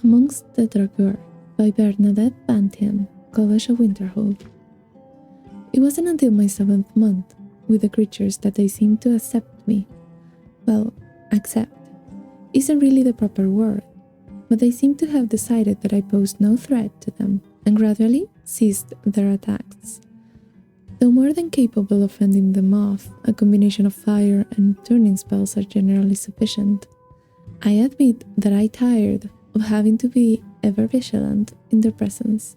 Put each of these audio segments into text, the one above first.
Amongst the Dragur by Bernadette Bantian, College of Winterhold. It wasn't until my 7th month with the creatures that they seemed to accept me. Well, accept isn't really the proper word, but they seemed to have decided that I posed no threat to them and gradually ceased their attacks. Though more than capable of fending them off, a combination of fire and turning spells are generally sufficient. I admit that I tired of having to be ever vigilant in their presence.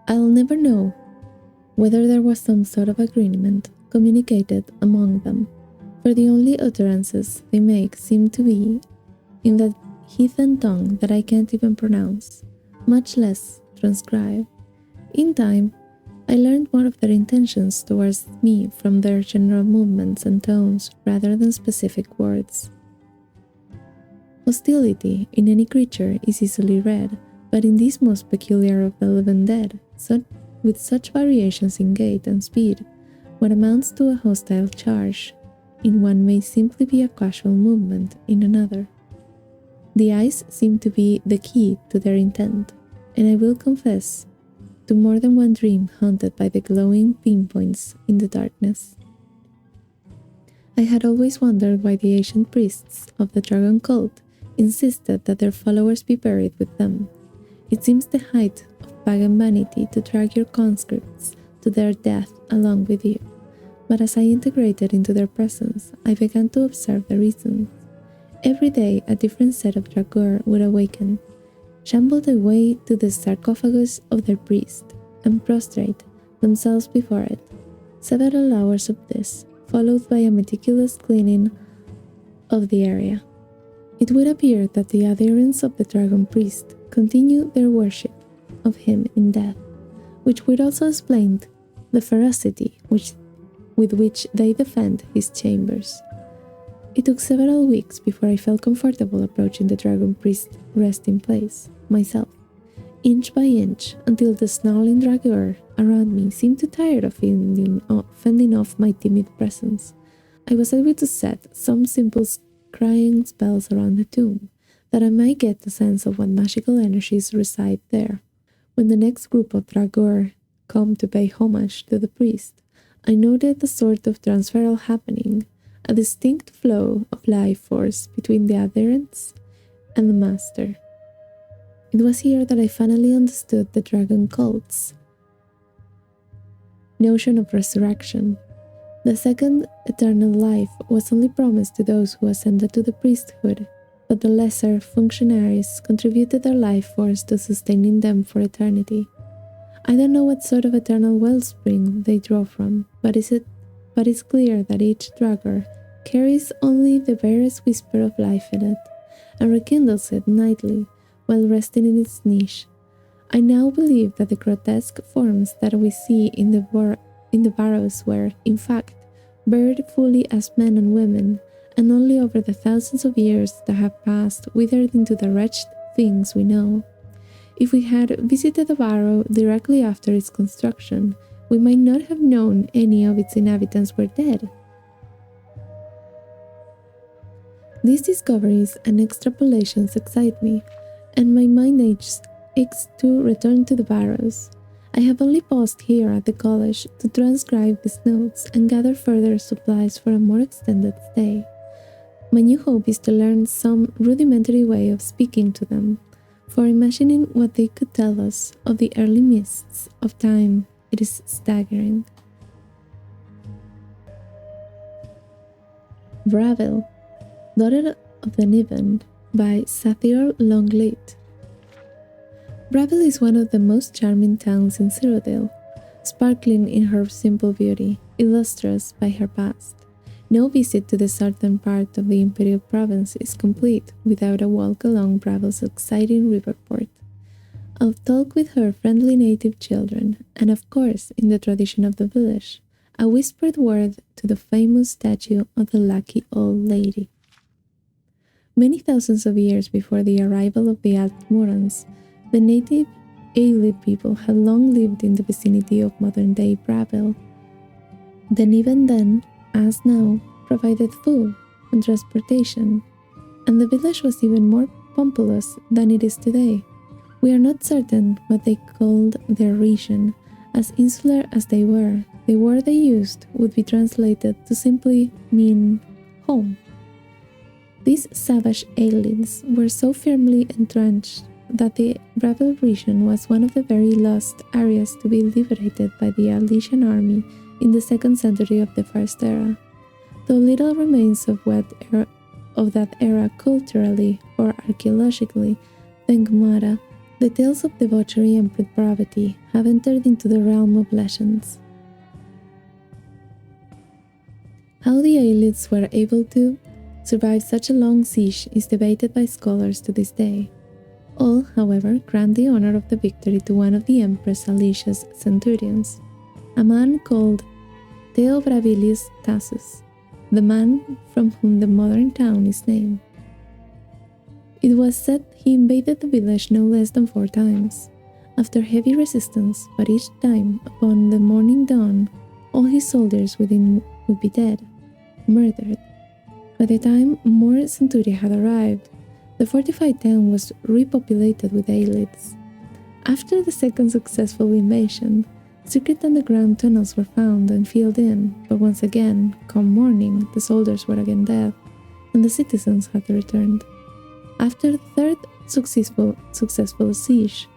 I'll never know whether there was some sort of agreement communicated among them, for the only utterances they make seem to be in that heathen tongue that I can't even pronounce, much less transcribe. In time, I learned more of their intentions towards me from their general movements and tones rather than specific words. Hostility in any creature is easily read, but in this most peculiar of the living dead, with such variations in gait and speed, what amounts to a hostile charge in one may simply be a casual movement in another. The eyes seem to be the key to their intent, and I will confess to more than one dream haunted by the glowing pinpoints in the darkness. I had always wondered why the ancient priests of the dragon cult insisted that their followers be buried with them. It seems the height of pagan vanity to drag your conscripts to their death along with you, but as I integrated into their presence, I began to observe the reasons. Every day a different set of Dragur would awaken, shamble their way to the sarcophagus of their priest, and prostrate themselves before it. Several hours of this, followed by a meticulous cleaning of the area. It would appear that the adherents of the dragon priest continue their worship of him in death, which would also explain the ferocity with which they defend his chambers. It took several weeks before I felt comfortable approaching the dragon priest's resting place, myself, inch by inch, until the snarling dragur around me seemed too tired of fending off my timid presence. I was able to set some simple scrying spells around the tomb, that I might get a sense of what magical energies reside there. When the next group of dragur come to pay homage to the priest, I noted a sort of transferal happening, a distinct flow of life force between the adherents and the master. It was here that I finally understood the dragon cult's notion of resurrection. The second eternal life was only promised to those who ascended to the priesthood, but the lesser functionaries contributed their life force to sustaining them for eternity. I don't know what sort of eternal wellspring they draw from, but it's clear that each dragur carries only the barest whisper of life in it, and rekindles it nightly while resting in its niche. I now believe that the grotesque forms that we see in the barrows were, in fact, buried fully as men and women, and only over the thousands of years that have passed withered into the wretched things we know. If we had visited the barrow directly after its construction, we might not have known any of its inhabitants were dead. These discoveries and extrapolations excite me, and my mind aches to return to the barrows. I have only paused here at the college to transcribe these notes and gather further supplies for a more extended stay. My new hope is to learn some rudimentary way of speaking to them, for imagining what they could tell us of the early mists of time, it is staggering. Bravel, Daughter of Niben by Sathir Longleat. Bravel is one of the most charming towns in Cyrodiil, sparkling in her simple beauty, illustrious by her past. No visit to the southern part of the Imperial province is complete without a walk along Bravel's exciting riverport. I'll talk with her friendly native children, and of course, in the tradition of the village, a whispered word to the famous statue of the lucky old lady. Many thousands of years before the arrival of the Altmorans, the native Aelid people had long lived in the vicinity of modern-day Bravel. The Niben then, as now, provided food and transportation, and the village was even more populous than it is today. We are not certain what they called their region. As insular as they were, the word they used would be translated to simply mean home. These savage aliens were so firmly entrenched that the Bravel region was one of the very last areas to be liberated by the Alesian army in the 2nd century of the First Era. Though little remains of that era culturally or archaeologically, thank Mara, the tales of debauchery and depravity have entered into the realm of legends. How the Aelids were able to survive such a long siege is debated by scholars to this day. All, however, grant the honor of the victory to one of the Empress Alicia's centurions, a man called Theobrabilius Tassus, the man from whom the modern town is named. It was said he invaded the village no less than 4 times, after heavy resistance, but each time, upon the morning dawn, all his soldiers within would be dead, murdered. By the time more centuria had arrived, the fortified town was repopulated with Aelids. After the second successful invasion, secret underground tunnels were found and filled in, but once again, come morning, the soldiers were again dead, and the citizens had returned. After the third successful siege,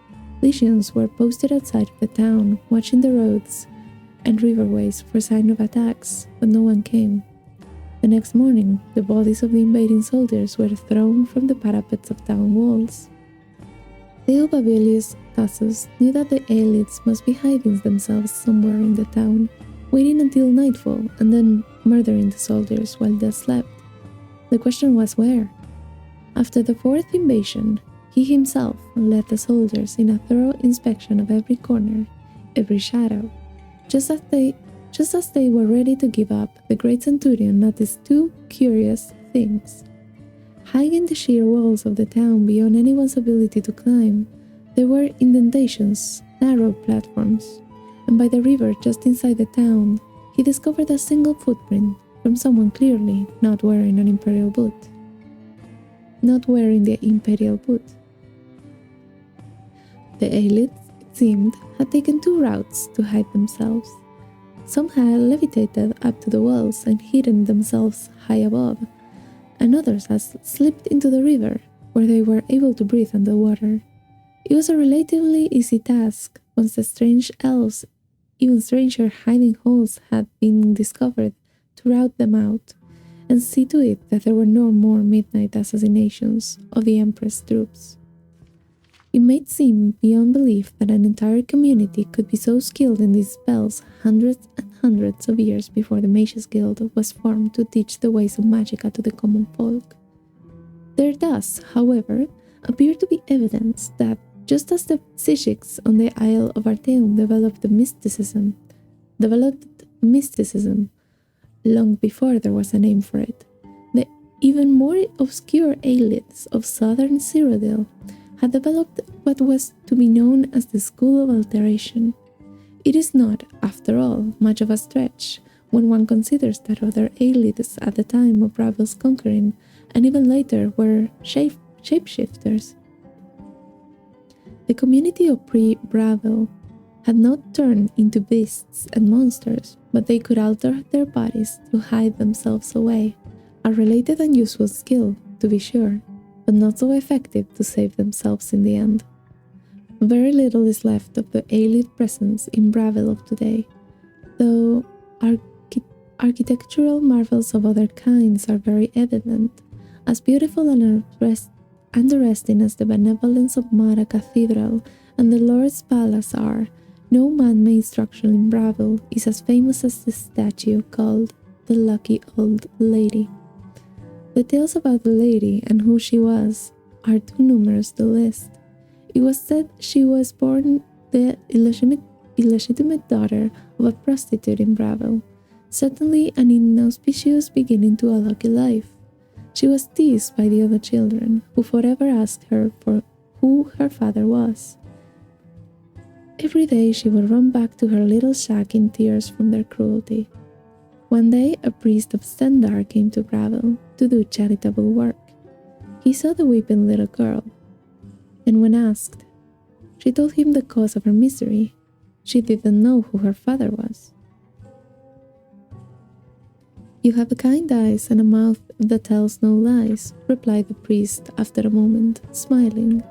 legions were posted outside of the town, watching the roads and riverways for sign of attacks, but no one came. The next morning, the bodies of the invading soldiers were thrown from the parapets of town walls. Theobrabilius Tassus knew that the Aelids must be hiding themselves somewhere in the town, waiting until nightfall and then murdering the soldiers while they slept. The question was where? After the 4th invasion, he himself led the soldiers in a thorough inspection of every corner, every shadow. Just as they were ready to give up, the great centurion noticed 2 curious things. High in the sheer walls of the town beyond anyone's ability to climb, there were indentations, narrow platforms, and by the river just inside the town, he discovered a single footprint from someone clearly not wearing the imperial boot. The Aelids, it seemed, had taken 2 routes to hide themselves. Some had levitated up to the walls and hidden themselves high above, and others had slipped into the river, where they were able to breathe underwater. It was a relatively easy task once the strange elves, even stranger hiding holes had been discovered, to rout them out and see to it that there were no more midnight assassinations of the Empress troops. It might seem beyond belief that an entire community could be so skilled in these spells hundreds and hundreds of years before the Mages Guild was formed to teach the ways of magicka to the common folk. There does, however, appear to be evidence that just as the Psychics on the Isle of Arteum developed mysticism long before there was a name for it, the even more obscure Aelids of southern Cyrodiil had developed what was to be known as the School of Alteration. It is not, after all, much of a stretch when one considers that other Aelids at the time of Bravel's conquering, and even later, were shapeshifters. The community of pre-Bravel had not turned into beasts and monsters, but they could alter their bodies to hide themselves away, a related and useful skill, to be sure, but not so effective to save themselves in the end. Very little is left of the Aelid presence in Bravel of today, though architectural marvels of other kinds are very evident, as beautiful and interesting as the benevolence of Mara Cathedral and the Lord's Palace are. No man-made structure in Bravel is as famous as the statue called the Lucky Old Lady. The tales about the lady and who she was are too numerous to list. It was said she was born the illegitimate daughter of a prostitute in Bravel, certainly an inauspicious beginning to a lucky life. She was teased by the other children, who forever asked her for who her father was. Every day she would run back to her little shack in tears from their cruelty. One day a priest of Stendar came to Bravel to do charitable work. He saw the weeping little girl, and when asked, she told him the cause of her misery. She didn't know who her father was. "You have kind eyes and a mouth that tells no lies," replied the priest after a moment, smiling.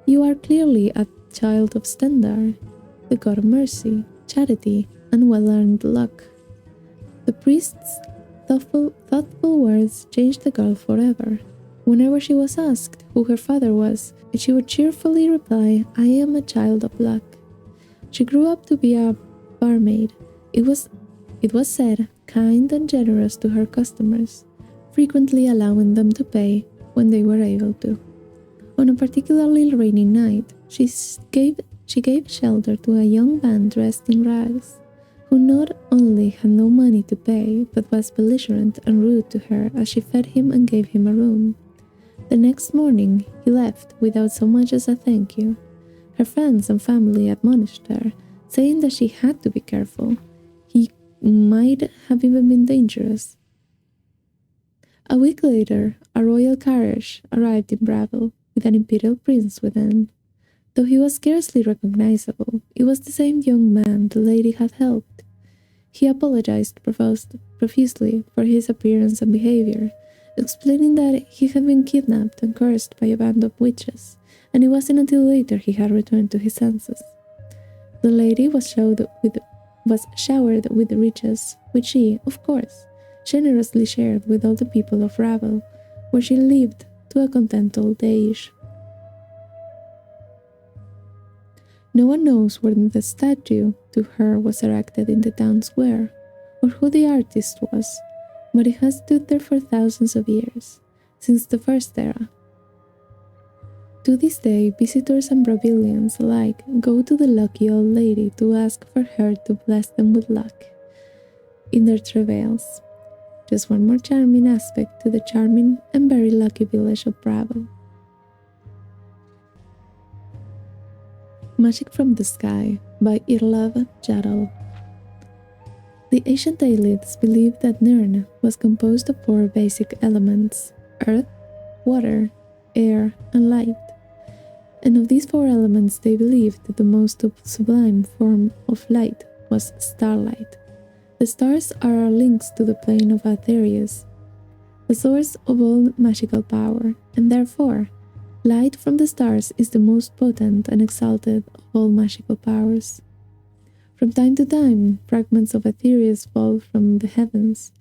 "You are clearly a child of Stendar, the god of mercy, charity, and well-earned luck." The priest's thoughtful words changed the girl forever. Whenever she was asked who her father was, she would cheerfully reply, "I am a child of luck." She grew up to be a barmaid. It was said, kind and generous to her customers, frequently allowing them to pay when they were able to. On a particularly rainy night, she gave shelter to a young man dressed in rags, who not only had no money to pay, but was belligerent and rude to her as she fed him and gave him a room. The next morning, he left without so much as a thank you. Her friends and family admonished her, saying that she had to be careful. He might have even been dangerous. A week later, a royal carriage arrived in Bravel, with an imperial prince within. Though he was scarcely recognizable, it was the same young man the lady had helped. He apologized profusely for his appearance and behavior, explaining that he had been kidnapped and cursed by a band of witches, and it wasn't until later he had returned to his senses. The lady was showered with riches, which she, of course, generously shared with all the people of Ravel, where she lived to a content old age. No one knows when the statue to her was erected in the town square, or who the artist was, but it has stood there for thousands of years, since the first era. To this day, visitors and Brazilians alike go to the lucky old lady to ask for her to bless them with luck in their travails. Just one more charming aspect to the charming and very lucky village of Bravo. Magic from the Sky by Irlav Jadal. The ancient Aelids believed that Nirn was composed of 4 basic elements: earth, water, air, and light. And of these 4 elements, they believed that the most sublime form of light was starlight. The stars are our links to the plane of Aetherius, the source of all magical power, and therefore, light from the stars is the most potent and exalted of all magical powers. From time to time, fragments of Aetherius fall from the heavens.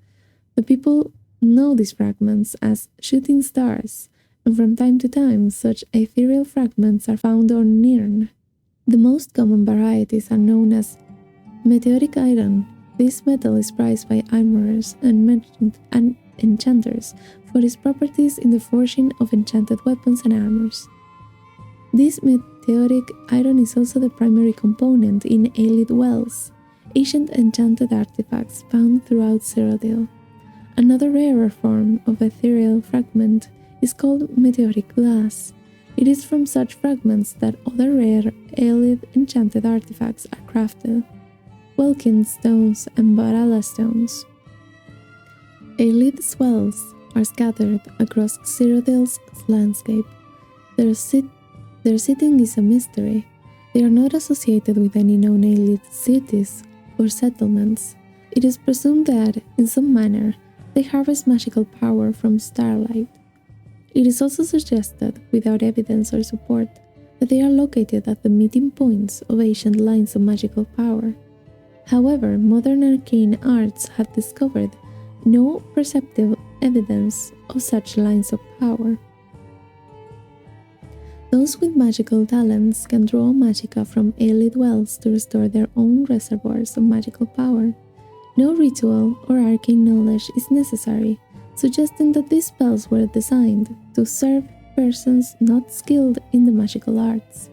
The people know these fragments as shooting stars, and from time to time, such ethereal fragments are found on Nirn. The most common varieties are known as meteoric iron. This metal is prized by armorers and enchanters for its properties in the forging of enchanted weapons and armors. This meteoric iron is also the primary component in Aelid wells, ancient enchanted artifacts found throughout Cyrodiil. Another rarer form of ethereal fragment is called meteoric glass. It is from such fragments that other rare Aelid enchanted artifacts are crafted: Welkin stones and Barala stones. Aelid wells are scattered across Cyrodiil's landscape. Their sitting is a mystery. They are not associated with any known Aelid cities or settlements. It is presumed that, in some manner, they harvest magical power from starlight. It is also suggested, without evidence or support, that they are located at the meeting points of ancient lines of magical power. However, modern arcane arts have discovered no perceptible evidence of such lines of power. Those with magical talents can draw magicka from Aelid wells to restore their own reservoirs of magical power. No ritual or arcane knowledge is necessary, suggesting that these spells were designed to serve persons not skilled in the magical arts.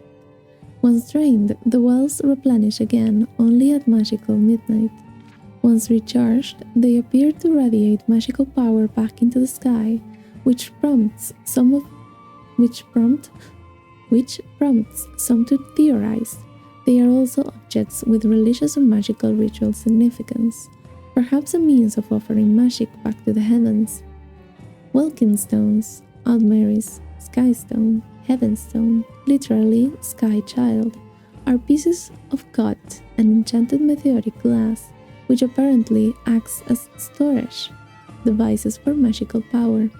Once drained, the wells replenish again only at magical midnight. Once recharged, they appear to radiate magical power back into the sky, which prompts some to theorize they are also objects with religious or magical ritual significance, perhaps a means of offering magic back to the heavens. Welkin stones Aldmary's Skystone, Heavenstone, literally Sky Child, are pieces of cut and enchanted meteoric glass, which apparently acts as storage devices for magical power.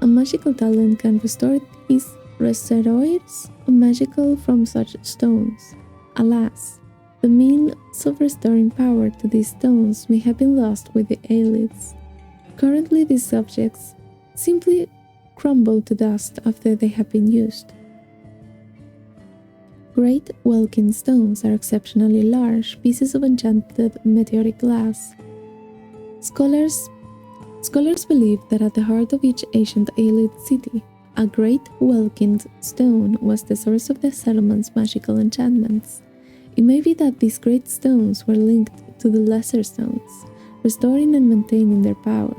A magical talent can restore these reservoirs of magical from such stones. Alas, the means of restoring power to these stones may have been lost with the Aelids. Currently, these objects simply crumble to dust after they have been used. Great Welkin stones are exceptionally large pieces of enchanted meteoric glass. Scholars believe that at the heart of each ancient Aelid city, a great Welkin stone was the source of the settlement's magical enchantments. It may be that these great stones were linked to the lesser stones, restoring and maintaining their power.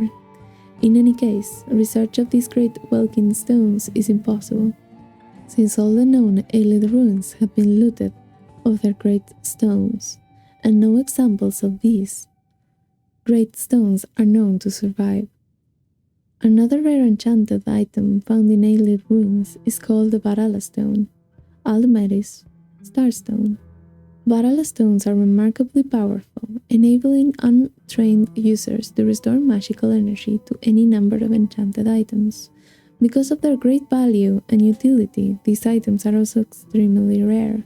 In any case, research of these great Welkin stones is impossible, since all the known Aelid ruins have been looted of their great stones, and no examples of these great stones are known to survive. Another rare enchanted item found in Aelid ruins is called the Varala Stone, Aldmary's Starstone. Varala stones are remarkably powerful, enabling untrained users to restore magical energy to any number of enchanted items. Because of their great value and utility, these items are also extremely rare,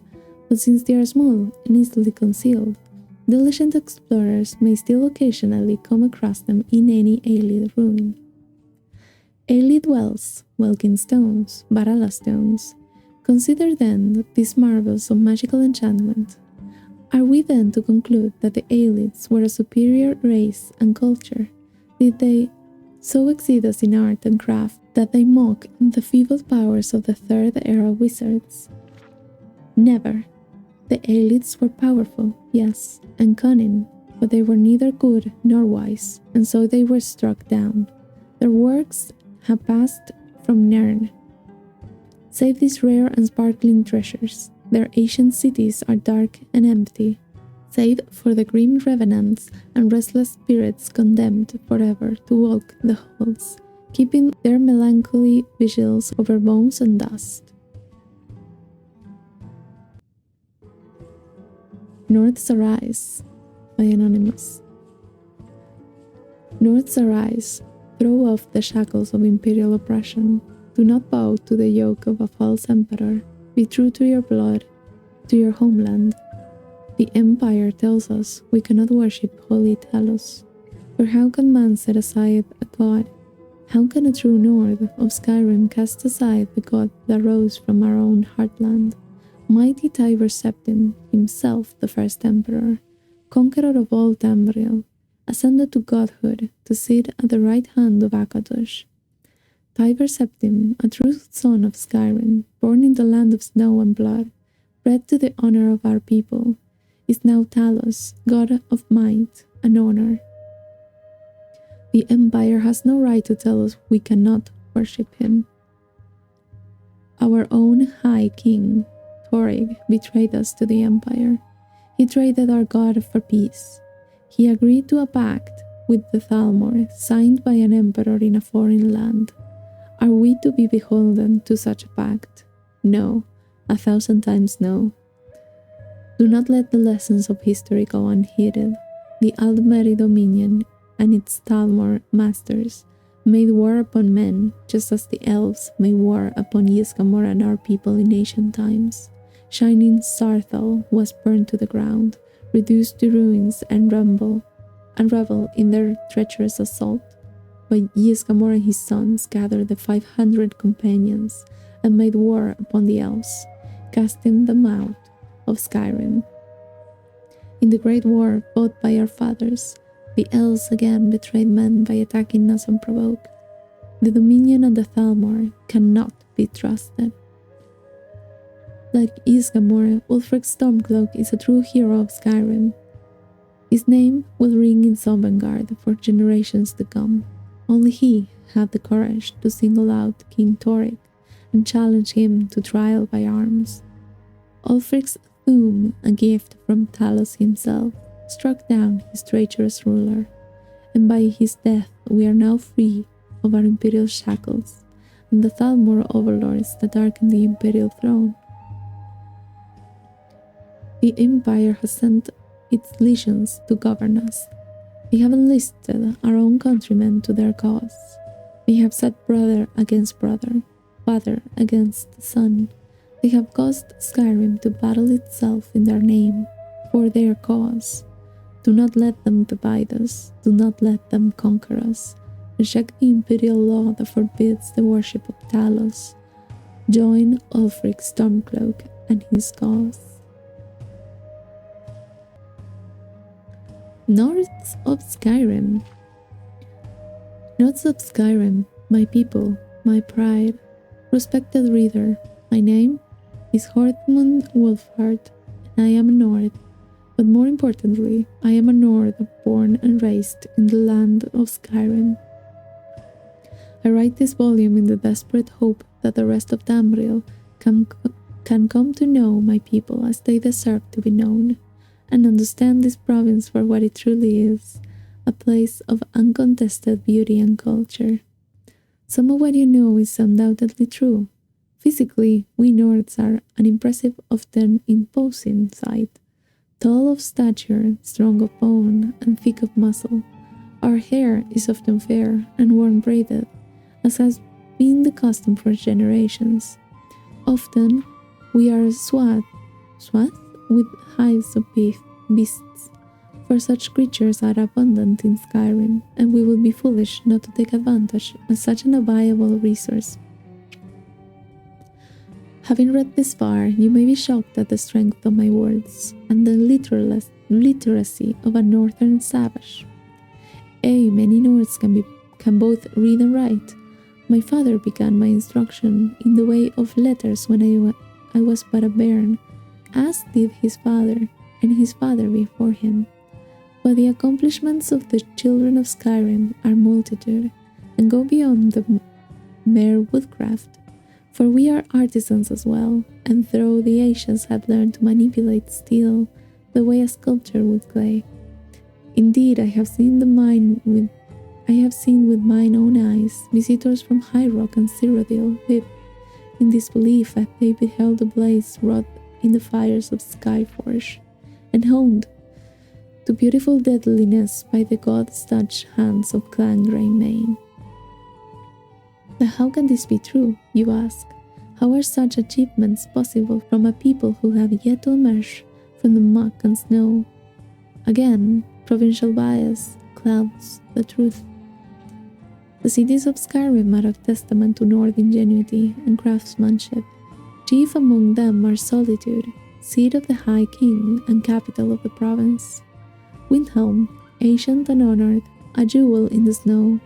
but since they are small and easily concealed, diligent explorers may still occasionally come across them in any Aelid ruin. Aelid wells, Welkin stones, Varala stones. Consider then these marvels of magical enchantment. Are we then to conclude that the Aelids were a superior race and culture? Did they so exceed us in art and craft that they mock the feeble powers of the Third Era wizards? Never. The Aelids were powerful, yes, and cunning, but they were neither good nor wise, and so they were struck down. Their works have passed from Nern. Save these rare and sparkling treasures, their ancient cities are dark and empty, save for the grim revenants and restless spirits condemned forever to walk the halls, keeping their melancholy vigils over bones and dust. Nords Arise by Anonymous. Nords Arise, throw off the shackles of imperial oppression. Do not bow to the yoke of a false emperor. Be true to your blood, to your homeland. The Empire tells us we cannot worship holy Talos. For how can man set aside a god? How can a true Nord of Skyrim cast aside the god that rose from our own heartland? Mighty Tiber Septim, himself the first emperor, conqueror of all Tamriel, ascended to godhood to sit at the right hand of Akatosh. Tiber Septim, a true son of Skyrim, born in the land of snow and blood, bred to the honor of our people, is now Talos, god of might and honor. The Empire has no right to tell us we cannot worship him. Our own High King, Torig, betrayed us to the Empire. He traded our god for peace. He agreed to a pact with the Thalmor, signed by an emperor in a foreign land. Are we to be beholden to such a pact? No, 1,000 times no. Do not let the lessons of history go unheeded. The Aldmeri Dominion and its Thalmor masters made war upon men, just as the elves made war upon Ysgramor and our people in ancient times. Shining Sarthal was burned to the ground, reduced to ruins and revel in their treacherous assault. But Ysgramor and his sons gathered the 500 companions and made war upon the elves, casting them out of Skyrim. In the great war fought by our fathers, the elves again betrayed men by attacking us unprovoked. The Dominion and the Thalmor cannot be trusted. Like Ysgramor, Ulfric Stormcloak is a true hero of Skyrim. His name will ring in Sovngarde for generations to come. Only he had the courage to single out King Torig and challenge him to trial by arms. Ulfric's Thum, a gift from Talos himself, struck down his traitorous ruler, and by his death we are now free of our imperial shackles, and the Thalmor overlords that darken the imperial throne. The Empire has sent its legions to govern us. They have enlisted our own countrymen to their cause. They have set brother against brother, father against son. They have caused Skyrim to battle itself in their name, for their cause. Do not let them divide us. Do not let them conquer us. Reject the imperial law that forbids the worship of Talos. Join Ulfric Stormcloak and his cause. Nords of Skyrim. Nords of Skyrim, my people, my pride. Respected reader, my name is Hortmund Wolfhard, and I am a Nord. But more importantly, I am a Nord born and raised in the land of Skyrim. I write this volume in the desperate hope that the rest of Tamriel can come to know my people as they deserve to be known, and understand this province for what it truly is, a place of uncontested beauty and culture. Some of what you know is undoubtedly true. Physically, we Nords are an impressive, often imposing sight. Tall of stature, strong of bone, and thick of muscle. Our hair is often fair and worn braided, as has been the custom for generations. Often, we are swathed with hides of beasts, for such creatures are abundant in Skyrim, and we would be foolish not to take advantage of such an available resource. Having read this far, you may be shocked at the strength of my words and the literacy of a northern savage. Many Nords can both read and write. My father began my instruction in the way of letters when I was but a bairn, as did his father and his father before him. But the accomplishments of the children of Skyrim are multitude, and go beyond the mere woodcraft. For we are artisans as well, and though the ancients had learned to manipulate steel the way a sculptor would clay. Indeed, I have seen with mine own eyes visitors from High Rock and Cyrodiil weep in disbelief as they beheld the blaze wrought in the fires of Skyforge, and honed to beautiful deadliness by the god-touched hands of Clan Greymane. But how can this be true, you ask? How are such achievements possible from a people who have yet to emerge from the muck and snow? Again, provincial bias clouds the truth. The cities of Skyrim are a testament to Nord ingenuity and craftsmanship. Chief among them are Solitude, seat of the High King and capital of the province. Windhelm, ancient and honored, a jewel in the snow.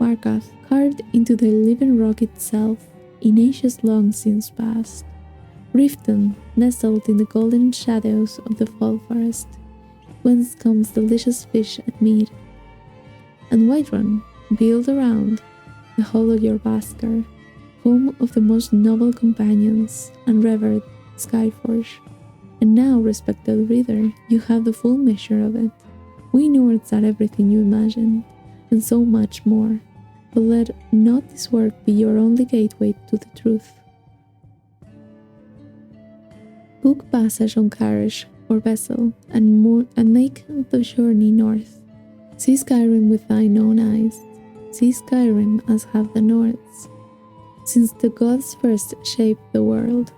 Markarth, carved into the living rock itself, in ages long since past. Riften, nestled in the golden shadows of the fall forest, whence comes delicious fish and meat. And Whiterun, built around the hall of your Baskar, home of the most noble companions and revered Skyforge. And now, respected reader, you have the full measure of it. We Nords are everything you imagine, and so much more. But let not this work be your only gateway to the truth. Book passage on carriage or vessel, and make the journey north. See Skyrim with thine own eyes. See Skyrim as have the Nords, since the gods first shaped the world.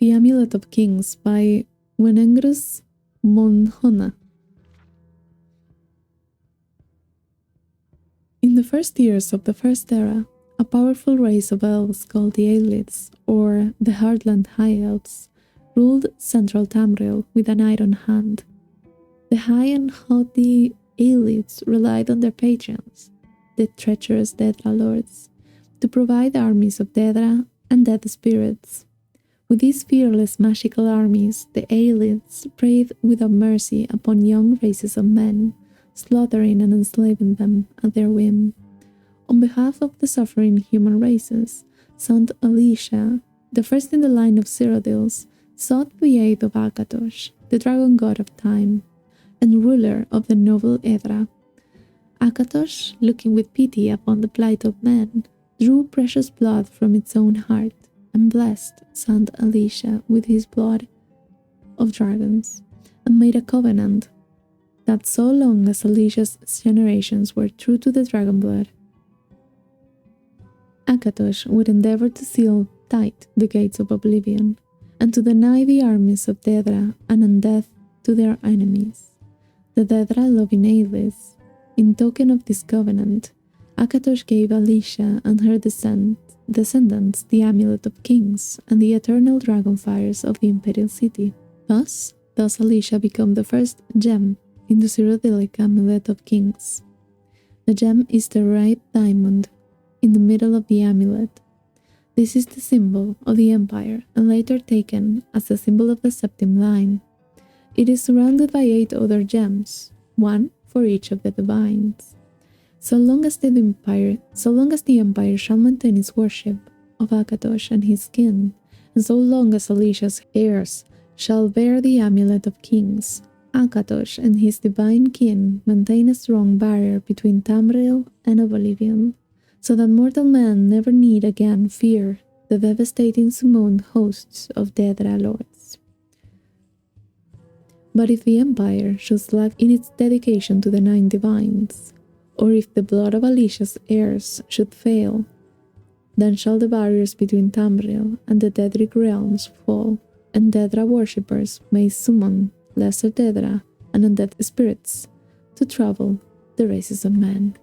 The Amulet of Kings by Wenengrus Monhona. In the first years of the First Era, a powerful race of elves called the Aelids, or the Heartland High Elves, ruled central Tamriel with an iron hand. The high and haughty Aelids relied on their patrons, the treacherous Daedra lords, to provide armies of Daedra and dead spirits. With these fearless magical armies, the Aelids preyed without mercy upon young races of men, slaughtering and enslaving them at their whim. On behalf of the suffering human races, Saint Alicia, the first in the line of Cyrodiils, sought the aid of Akatosh, the dragon god of time, and ruler of the noble Edra. Akatosh, looking with pity upon the plight of men, drew precious blood from its own heart and blessed Saint Alicia with his blood of dragons, and made a covenant that so long as Alicia's generations were true to the dragon blood, Akatosh would endeavor to seal tight the gates of oblivion, and to deny the armies of Dedra an undeath to their enemies. The Dedra loving Aelis. In token of this covenant, Akatosh gave Alicia and her descendants the Amulet of Kings and the eternal dragon fires of the Imperial City. Thus Alicia became the first gem in the Cyrodiilic Amulet of Kings. The gem is the red diamond in the middle of the amulet. This is the symbol of the Empire and later taken as the symbol of the Septim Line. It is surrounded by 8 other gems, one for each of the divines. So long as the Empire shall maintain its worship of Akatosh and his kin, and so long as Alicia's heirs shall bear the Amulet of Kings, Akatosh and his divine kin maintain a strong barrier between Tamriel and oblivion, so that mortal men never need again fear the devastating summoned hosts of Dedra lords. But if the Empire should slack in its dedication to the 9 divines, or if the blood of Alicia's heirs should fail, then shall the barriers between Tamriel and the Dedric realms fall, and Dedra worshippers may summon lesser Dedra and undead spirits to trouble the races of men.